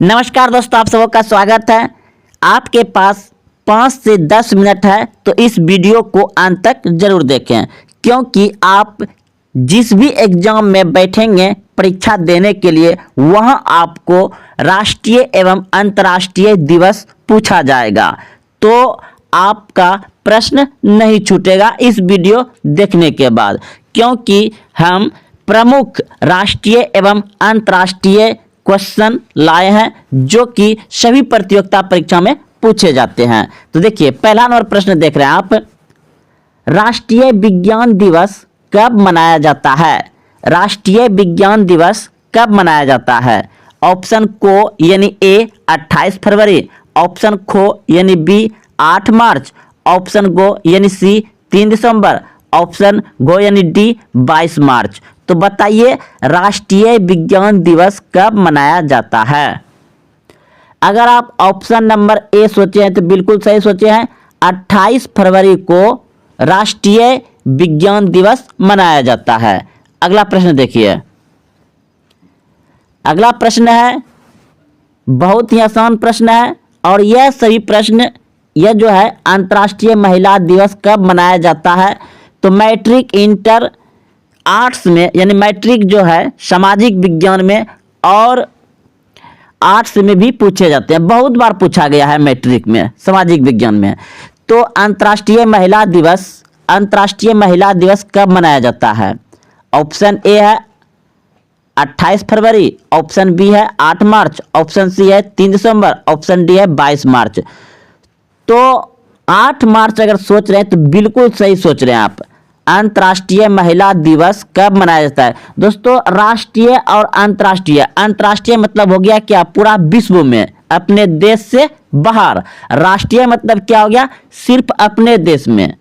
नमस्कार दोस्तों, आप सबों का स्वागत है। आपके पास 5 से 10 मिनट है तो इस वीडियो को अंत तक जरूर देखें, क्योंकि आप जिस भी एग्जाम में बैठेंगे परीक्षा देने के लिए, वहां आपको राष्ट्रीय एवं अंतर्राष्ट्रीय दिवस पूछा जाएगा। तो आपका प्रश्न नहीं छूटेगा इस वीडियो देखने के बाद, क्योंकि हम प्रमुख राष्ट्रीय एवं अंतर्राष्ट्रीय क्वेश्चन लाए हैं जो कि सभी प्रतियोगिता परीक्षा में पूछे जाते हैं। तो देखिए, पहला नंबर प्रश्न देख रहे हैं आप। राष्ट्रीय विज्ञान दिवस कब मनाया जाता है? राष्ट्रीय विज्ञान दिवस कब मनाया जाता है? ऑप्शन को यानी ए 28 फरवरी, ऑप्शन खो यानी बी 8 मार्च, ऑप्शन गो यानी सी 3 दिसंबर, ऑप्शन गो यानी डी 22 मार्च। तो बताइए, राष्ट्रीय विज्ञान दिवस कब मनाया जाता है? अगर आप ऑप्शन नंबर ए सोचे हैं तो बिल्कुल सही सोचे हैं। 28 फरवरी को राष्ट्रीय विज्ञान दिवस मनाया जाता है। अगला प्रश्न देखिए। अगला प्रश्न है, बहुत ही आसान प्रश्न है, और यह सभी प्रश्न यह जो है अंतर्राष्ट्रीय महिला दिवस कब मनाया जाता है? तो मैट्रिक, इंटर, आर्ट्स में यानी मैट्रिक जो है सामाजिक विज्ञान में और आर्ट्स में भी पूछे जाते हैं। बहुत बार पूछा गया है मैट्रिक में, सामाजिक विज्ञान में। तो अंतर्राष्ट्रीय महिला दिवस कब मनाया जाता है? ऑप्शन ए है 28 फरवरी, ऑप्शन बी है 8 मार्च, ऑप्शन सी है 3 दिसंबर, ऑप्शन डी है 22 मार्च। तो 8 मार्च अगर सोच रहे हैं तो बिल्कुल सही सोच रहे हैं आप। अंतर्राष्ट्रीय महिला दिवस कब मनाया जाता है? दोस्तों, राष्ट्रीय और अंतर्राष्ट्रीय, अंतर्राष्ट्रीय मतलब हो गया क्या? पूरा विश्व में, अपने देश से बाहर। राष्ट्रीय मतलब क्या हो गया? सिर्फ अपने देश में।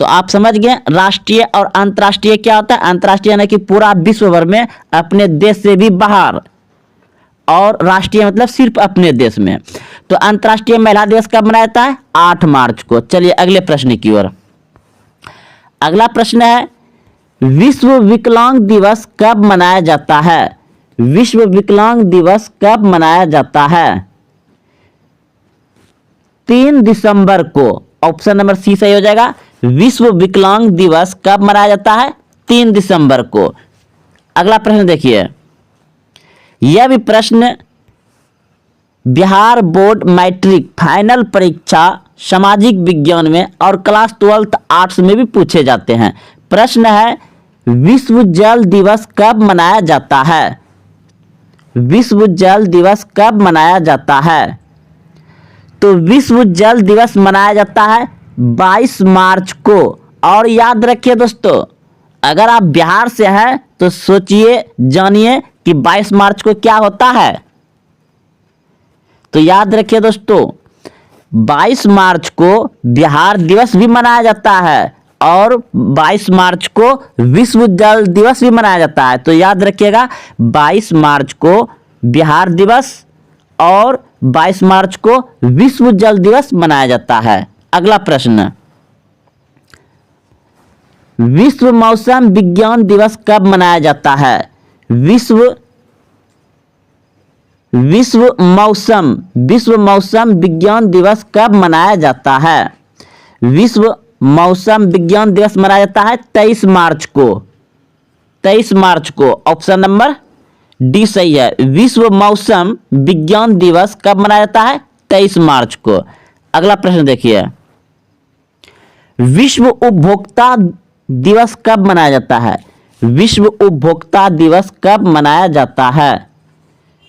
तो आप समझ गए, राष्ट्रीय और अंतर्राष्ट्रीय क्या होता है? अंतर्राष्ट्रीय यानी कि पूरा विश्व भर में, अपने देश से भी बाहर, और राष्ट्रीय मतलब सिर्फ अपने देश में। तो अंतर्राष्ट्रीय महिला दिवस कब मनाया जाता है? 8 मार्च को। चलिए अगले प्रश्न की ओर। अगला प्रश्न है, विश्व विकलांग दिवस कब मनाया जाता है? विश्व विकलांग दिवस कब मनाया जाता है? 3 दिसंबर को। ऑप्शन नंबर सी सही हो जाएगा। विश्व विकलांग दिवस कब मनाया जाता है? 3 दिसंबर को। अगला प्रश्न देखिए। यह भी प्रश्न बिहार बोर्ड मैट्रिक फाइनल परीक्षा सामाजिक विज्ञान में और क्लास 12 आर्ट्स में भी पूछे जाते हैं। प्रश्न है, विश्व जल दिवस कब मनाया जाता है? विश्व जल दिवस कब मनाया जाता है? तो विश्व जल दिवस मनाया जाता है 22 मार्च को। और याद रखिए दोस्तों, अगर आप बिहार से हैं तो सोचिए, जानिए कि 22 मार्च को क्या होता है। तो याद रखिए दोस्तों, 22 मार्च को बिहार दिवस भी मनाया जाता है और 22 मार्च को विश्व जल दिवस भी मनाया जाता है। तो याद रखिएगा, 22 मार्च को बिहार दिवस और 22 मार्च को विश्व जल दिवस मनाया जाता है। अगला प्रश्न, विश्व मौसम विज्ञान दिवस कब मनाया जाता है? विश्व मौसम विज्ञान दिवस कब मनाया जाता है? विश्व मौसम विज्ञान दिवस मनाया जाता है 23 मार्च को। 23 मार्च को। ऑप्शन नंबर डी सही है। विश्व मौसम विज्ञान दिवस कब मनाया जाता है? 23 मार्च को। अगला प्रश्न देखिए। विश्व उपभोक्ता दिवस कब मनाया जाता है? विश्व उपभोक्ता दिवस कब मनाया जाता है?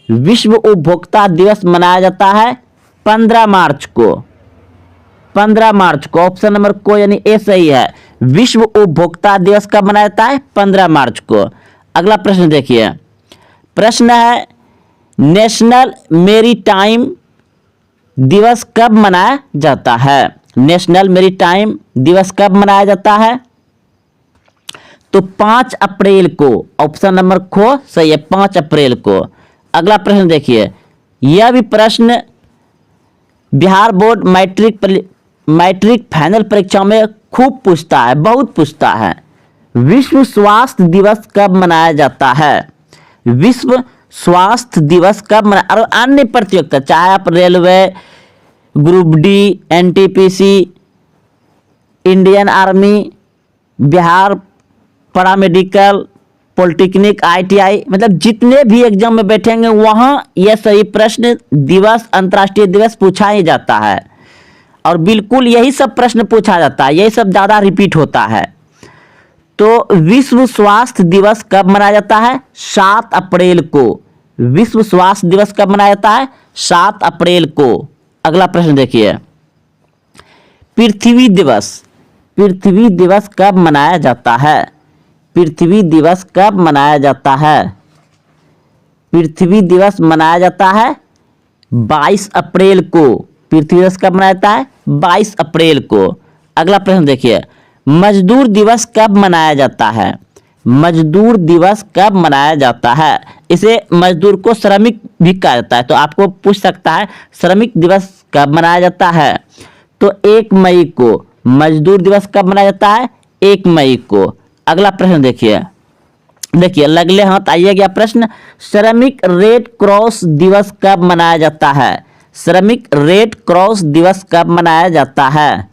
विश्व उपभोक्ता दिवस मनाया जाता है 15 मार्च को। 15 मार्च को। ऑप्शन नंबर को यानी ए सही है। विश्व उपभोक्ता दिवस कब मनाया जाता है? 15 मार्च को। अगला प्रश्न देखिए। प्रश्न है, नेशनल मेरीटाइम दिवस कब मनाया जाता है? नेशनल मेरीटाइम दिवस कब मनाया जाता है? तो 5 अप्रैल को। ऑप्शन नंबर खो सही है, 5 अप्रैल को। अगला प्रश्न देखिए। यह भी प्रश्न बिहार बोर्ड मैट्रिक फाइनल परीक्षा में खूब पूछता है, बहुत पूछता है। विश्व स्वास्थ्य दिवस कब मनाया जाता है? विश्व स्वास्थ्य दिवस कब मना, और अन्य प्रतियोगिता चाहे आप railway, group D, NTPC, Indian army, Bihar paramedical, polytechnic, ITI, मतलब जितने भी एग्जाम में बैठेंगे वहाँ यह सही प्रश्न दिवस, अंतर्राष्ट्रीय दिवस पूछा ही जाता है। और बिल्कुल यही सब प्रश्न पूछा जाता है, यही सब ज़्यादा रिपीट होता है। तो विश्व स्वास्थ्य दिवस कब मनाया जाता है? 7 अप्रैल को। विश्व स्वास्थ्य दिवस कब मनाया जाता है? 7 अप्रैल को। अगला प्रश्न देखिए, पृथ्वी दिवस, पृथ्वी दिवस कब मनाया जाता है? पृथ्वी दिवस कब मनाया जाता है? पृथ्वी दिवस मनाया जाता है 22 अप्रैल को। पृथ्वी दिवस कब मनाया जाता है? 22 अप्रैल को। अगला प्रश्न देखिए, मजदूर दिवस कब मनाया जाता है? मजदूर दिवस कब मनाया जाता है? इसे मजदूर को श्रमिक भी कहा जाता है, तो आपको पूछ सकता है श्रमिक दिवस कब मनाया जाता है? तो 1 मई को। मजदूर दिवस कब मनाया जाता है? 1 मई को। अगला प्रश्न देखिए, देखिए लगले हाथ आइए गया प्रश्न, श्रमिक रेड क्रॉस दिवस कब मनाया जाता है? श्रमिक रेड क्रॉस दिवस कब मनाया जाता है?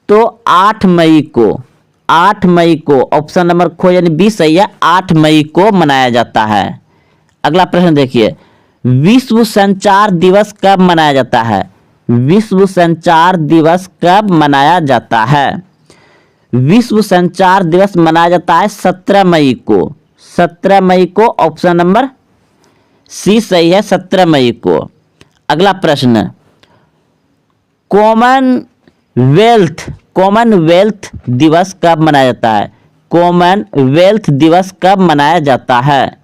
तो 8 मई को। 8 मई को ऑप्शन नंबर खो यानी 20 सही है, 8 मई को मनाया जाता है। अगला प्रश्न देखिए, विश्व संचार दिवस कब मनाया जाता है? विश्व संचार दिवस कब मनाया जाता है? विश्व संचार दिवस मनाया जाता है 17 मई को। 17 मई को ऑप्शन नंबर सी सही है, 17 मई को। अगला प्रश्न, कॉमनवेल्थ दिवस कब मनाया जाता है? कॉमनवेल्थ दिवस कब मनाया जाता है?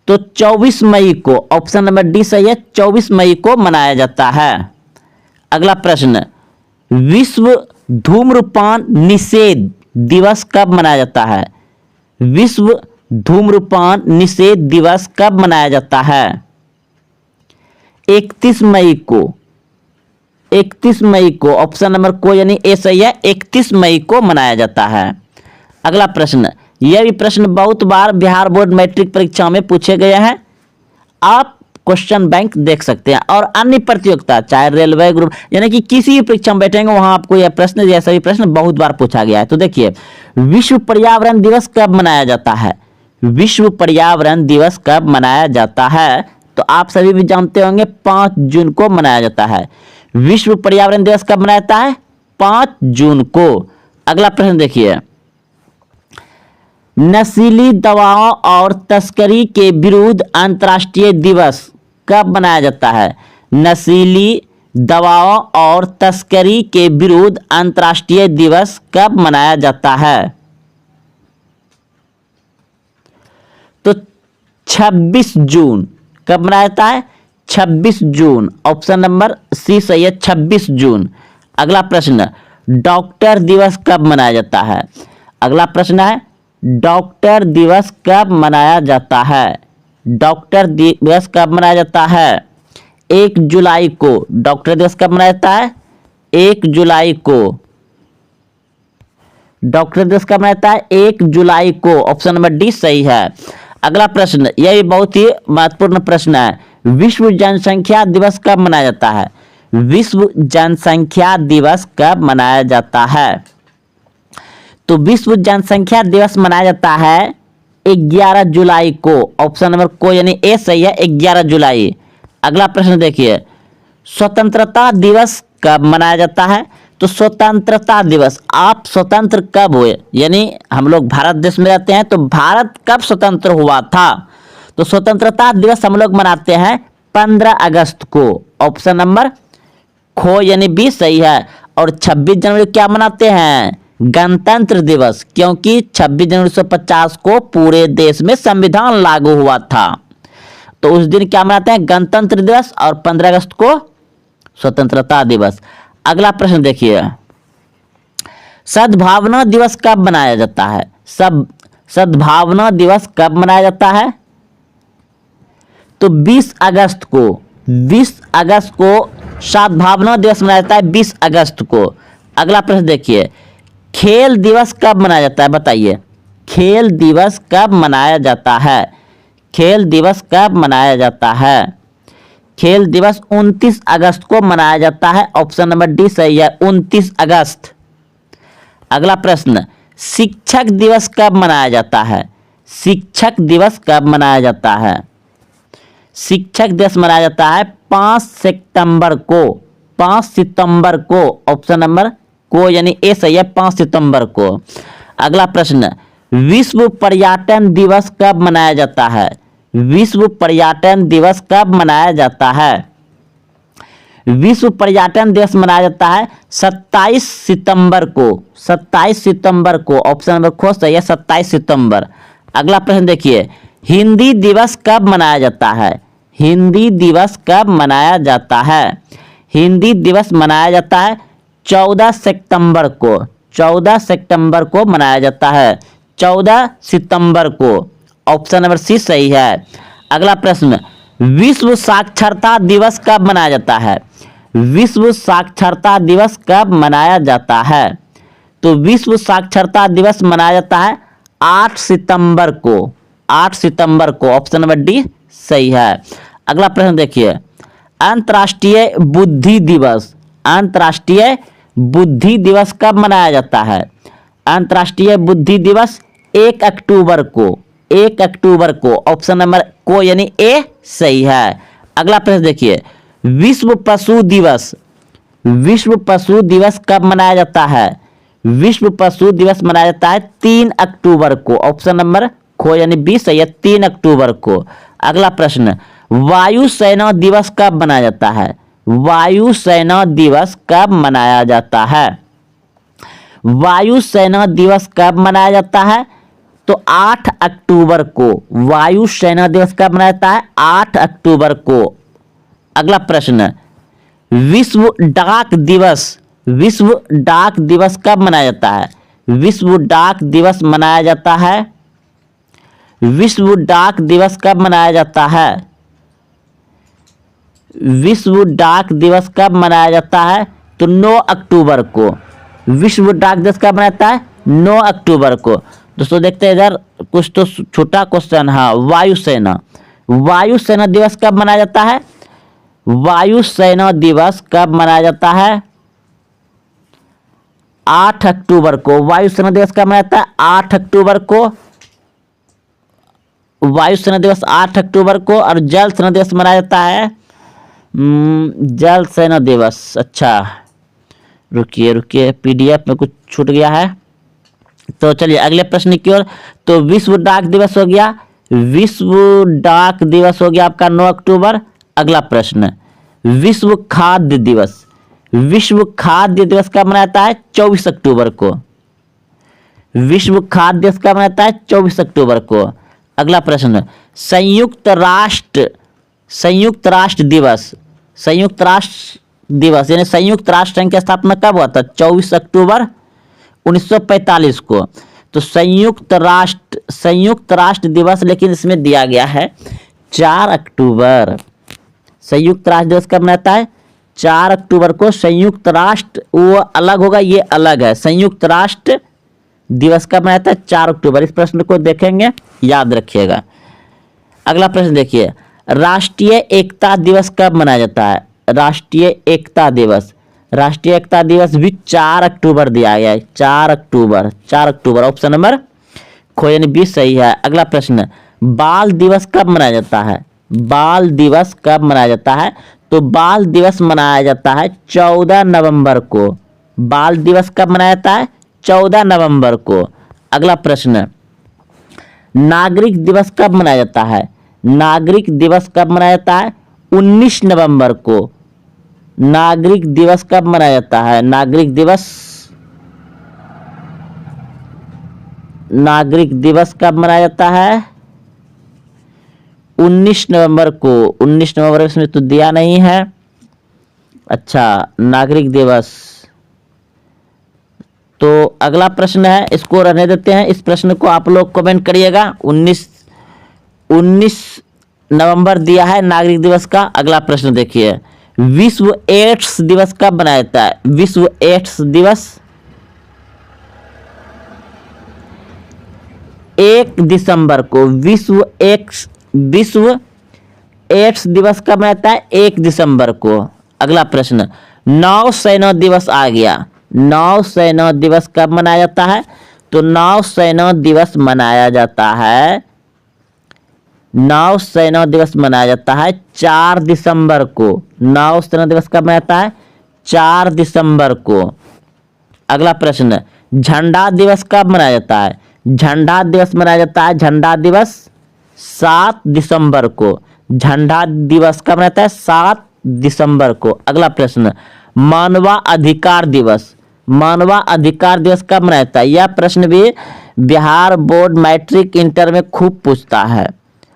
तो 24 मई को। ऑप्शन नंबर डी सही है, 24 मई को मनाया जाता है। अगला प्रश्न, विश्व धूम्रपान निषेध दिवस कब मनाया जाता है? विश्व धूम्रपान निषेध दिवस कब मनाया जाता है? 31 मई को। 31 मई को ऑप्शन नंबर को यानी ए सही है, 31 मई को मनाया जाता है। अगला प्रश्न, यह भी प्रश्न बहुत बार बिहार बोर्ड मैट्रिक परीक्षा में पूछे गए हैं, आप क्वेश्चन बैंक देख सकते हैं। और अन्य प्रतियोगिता चाहे रेलवे, ग्रुप, यानी कि किसी भी परीक्षा में बैठेंगे वहां आपको यह प्रश्न, जैसा भी प्रश्न बहुत बार पूछा गया है। तो देखिए, विश्व पर्यावरण दिवस कब मनाया जाता है? विश्व पर्यावरण दिवस कब मनाया जाता है? तो आप सभी भी जानते होंगे 5 जून को मनाया जाता है। विश्व पर्यावरण दिवस कब मनाया जाता है? 5 जून को। अगला प्रश्न देखिए, नशीली दवाओं और तस्करी के विरुद्ध अंतर्राष्ट्रीय दिवस कब मनाया जाता है? नशीली दवाओं और तस्करी के विरुद्ध अंतर्राष्ट्रीय दिवस कब मनाया जाता है? तो 26 जून। कब मनाया जाता है? 26 जून। ऑप्शन नंबर सी सही है, 26 जून। अगला प्रश्न, डॉक्टर दिवस कब मनाया जाता है? अगला प्रश्न है, डॉक्टर दिवस कब मनाया जाता है? डॉक्टर दिवस कब मनाया जाता है? 1 जुलाई को। डॉक्टर दिवस कब मनाया जाता है? 1 जुलाई को। डॉक्टर दिवस कब मनाया जाता है? 1 जुलाई को। ऑप्शन नंबर डी सही है। अगला प्रश्न, यह भी बहुत ही महत्वपूर्ण प्रश्न है, विश्व जनसंख्या दिवस कब मनाया जाता है? विश्व जनसंख्या दिवस कब मनाया जाता है? तो विश्व जनसंख्या दिवस मनाया जाता है 11 जुलाई को। ऑप्शन नंबर को यानी ए सही है, 11 जुलाई। अगला प्रश्न देखिए, स्वतंत्रता दिवस कब मनाया जाता है? तो स्वतंत्रता दिवस, आप स्वतंत्र कब हुए, यानी हम लोग भारत देश में रहते हैं, तो भारत कब स्वतंत्र हुआ था? तो स्वतंत्रता दिवस हम लोग मनाते हैं 15 अगस्त को। ऑप्शन नंबर खो यानी बी सही है। और 26 जनवरी क्या मनाते हैं? गणतंत्र दिवस, क्योंकि 26 जनवरी 1950 को पूरे देश में संविधान लागू हुआ था, तो उस दिन क्या मनाते हैं? गणतंत्र दिवस। और 15 अगस्त को स्वतंत्रता दिवस। अगला प्रश्न देखिए, सद्भावना दिवस कब मनाया जाता है? सद्भावना दिवस कब मनाया जाता है? तो 20 अगस्त को। 20 अगस्त को सद्भावना दिवस मनाया जाता है, 20 अगस्त को। अगला प्रश्न देखिए, खेल दिवस कब मनाया जाता है? बताइए, खेल दिवस कब मनाया जाता है? खेल दिवस कब मनाया जाता है? खेल दिवस 29 अगस्त को मनाया जाता है। ऑप्शन नंबर डी सही है, 29 अगस्त। अगला प्रश्न, शिक्षक दिवस कब मनाया जाता है? शिक्षक दिवस कब मनाया जाता है? शिक्षक दिवस मनाया जाता है 5 सितंबर को। 5 सितंबर को, ऑप्शन नंबर को यानी ए सही है, 5 सितंबर को। अगला प्रश्न, विश्व पर्यटन दिवस कब मनाया जाता है? विश्व पर्यटन दिवस कब मनाया जाता है? विश्व पर्यटन दिवस मनाया जाता है 27 सितंबर को। 27 सितंबर को, ऑप्शन नंबर ख सही है, 27 सितंबर। अगला प्रश्न देखिए, हिंदी दिवस कब मनाया जाता है? हिंदी दिवस कब मनाया जाता है? हिंदी दिवस मनाया जाता है 14 सितंबर को। 14 सितंबर को मनाया जाता है, 14 सितंबर को। ऑप्शन नंबर सी सही है। अगला प्रश्न, विश्व साक्षरता दिवस कब मनाया जाता है? विश्व साक्षरता दिवस कब मनाया जाता है? तो विश्व साक्षरता दिवस मनाया जाता है 8 सितंबर को। 8 सितंबर को, ऑप्शन नंबर डी सही है। अगला प्रश्न देखिए, अंतर्राष्ट्रीय बुद्धि दिवस। अंतर्राष्ट्रीय बुद्धि दिवस कब मनाया जाता है? अंतर्राष्ट्रीय बुद्धि दिवस 1 अक्टूबर को। 1 अक्टूबर को, ऑप्शन नंबर को यानी ए सही है। अगला प्रश्न देखिए, विश्व पशु दिवस। विश्व पशु दिवस कब मनाया जाता है? विश्व पशु दिवस मनाया जाता है 3 अक्टूबर को। ऑप्शन नंबर खो यानी बी सही है, 3 अक्टूबर को। अगला प्रश्न, वायु सेना दिवस कब मनाया जाता है? वायु सेना दिवस कब मनाया जाता है? वायु सेना दिवस कब मनाया जाता है? तो 8 अक्टूबर को। वायु सेना दिवस कब मनाया जाता है? 8 अक्टूबर को। अगला प्रश्न, विश्व डाक दिवस। विश्व डाक दिवस कब मनाया जाता है? विश्व डाक दिवस मनाया जाता है। विश्व डाक दिवस कब मनाया जाता है? विश्व डाक दिवस कब मनाया जाता है? तो 9 अक्टूबर को। विश्व डाक दिवस कब मनाया जाता है? 9 अक्टूबर को। दोस्तों देखते हैं इधर कुछ तो छोटा क्वेश्चन। हाँ, वायुसेना। वायुसेना दिवस कब मनाया जाता है? वायुसेना दिवस कब मनाया जाता है? 8 अक्टूबर को। वायुसेना दिवस कब मनाया जाता है? 8 अक्टूबर को। वायुसेना दिवस 8 अक्टूबर को। और जल सेना दिवस मनाया जाता है जल सेना दिवस। अच्छा, रुकिए रुकिए, पीडीएफ में कुछ छूट गया है। तो चलिए अगले प्रश्न की ओर। तो विश्व डाक दिवस हो गया। विश्व डाक दिवस हो गया आपका 9 अक्टूबर। अगला प्रश्न, विश्व खाद्य दिवस। विश्व खाद्य दिवस कब मनाया जाता है? 24 अक्टूबर को। विश्व खाद्य दिवस कब मनाया जाता है? 24 अक्टूबर को। अगला प्रश्न, संयुक्त राष्ट्र दिवस। संयुक्त राष्ट्र दिवस यानी संयुक्त राष्ट्र संघ की स्थापना कब हुआ था? 24 अक्टूबर 1945 को। तो संयुक्त राष्ट्र दिवस, लेकिन इसमें दिया गया है 4 अक्टूबर। संयुक्त राष्ट्र दिवस कब मनाता है? 4 अक्टूबर को। संयुक्त राष्ट्र वो अलग होगा, ये अलग है। संयुक्त राष्ट्र दिवस कब मनाता है? 4 अक्टूबर। इस प्रश्न को देखेंगे, याद रखिएगा। अगला प्रश्न देखिए, राष्ट्रीय एकता दिवस कब मनाया जाता है? राष्ट्रीय एकता दिवस। राष्ट्रीय एकता दिवस भी 4 अक्टूबर दिया गया है। 4 अक्टूबर। 4 अक्टूबर, ऑप्शन नंबर खो यानी बी सही है। अगला प्रश्न, बाल दिवस कब मनाया जाता है? बाल दिवस कब मनाया जाता है? तो बाल दिवस मनाया जाता है 14 नवंबर को। बाल दिवस कब मनाया जाता है? 14 नवंबर को। अगला प्रश्न, नागरिक दिवस कब मनाया जाता है? नागरिक दिवस कब मनाया जाता है? 19 नवंबर को। नागरिक दिवस कब मनाया जाता है? नागरिक दिवस कब मनाया जाता है? 19 नवंबर को। 19 नवंबर इसमें तो दिया नहीं है। अच्छा, नागरिक दिवस। तो अगला प्रश्न है, इसको रहने देते हैं। इस प्रश्न को आप लोग कमेंट करिएगा। 19 नवंबर दिया है नागरिक दिवस का। अगला प्रश्न देखिए, विश्व एड्स दिवस कब मनाया जाता है? विश्व एड्स दिवस। 1 दिसंबर को विश्व एड्स दिवस कब मनाता है? 1 दिसंबर को। अगला प्रश्न, नौसेना दिवस आ गया। नौसेना दिवस कब मनाया जाता है? तो नौसेना दिवस मनाया जाता है, नौसेना दिवस मनाया जाता है 4 दिसंबर को। नौसेना दिवस कब मनाता है? 4 दिसंबर को। अगला प्रश्न, झंडा दिवस कब मनाया जाता है? झंडा दिवस मनाया जाता है, झंडा दिवस 7 दिसंबर को। झंडा दिवस कब मनाता है? 7 दिसंबर को। अगला प्रश्न, मानवाधिकार दिवस। मानवाधिकार दिवस कब मनाया जाता है? यह प्रश्न भी बिहार बोर्ड मैट्रिक इंटर में खूब पूछता है।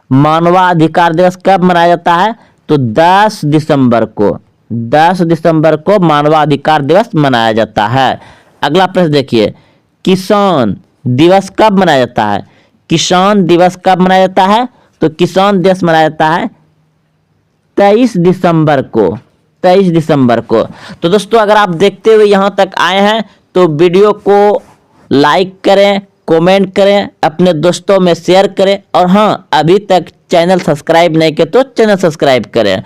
मानवाधिकार दिवस कब मनाया जाता है? तो 10 दिसंबर को। 10 दिसंबर को मानवाधिकार दिवस मनाया जाता है। अगला प्रश्न देखिए, किसान दिवस कब मनाया जाता है? किसान दिवस कब मनाया जाता है? तो किसान दिवस मनाया जाता है 23 दिसंबर को। 23 दिसंबर को। तो दोस्तों, अगर आप देखते हुए यहाँ तक आए हैं तो वीडियो को लाइक करें, कमेंट करें, अपने दोस्तों में शेयर करें, और हाँ, अभी तक चैनल सब्सक्राइब नहीं किया तो चैनल सब्सक्राइब करें।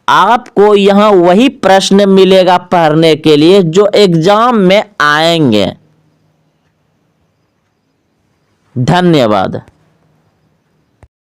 आपको यहाँ वही प्रश्न मिलेगा पढ़ने के लिए जो एग्जाम में आएंगे। धन्यवाद।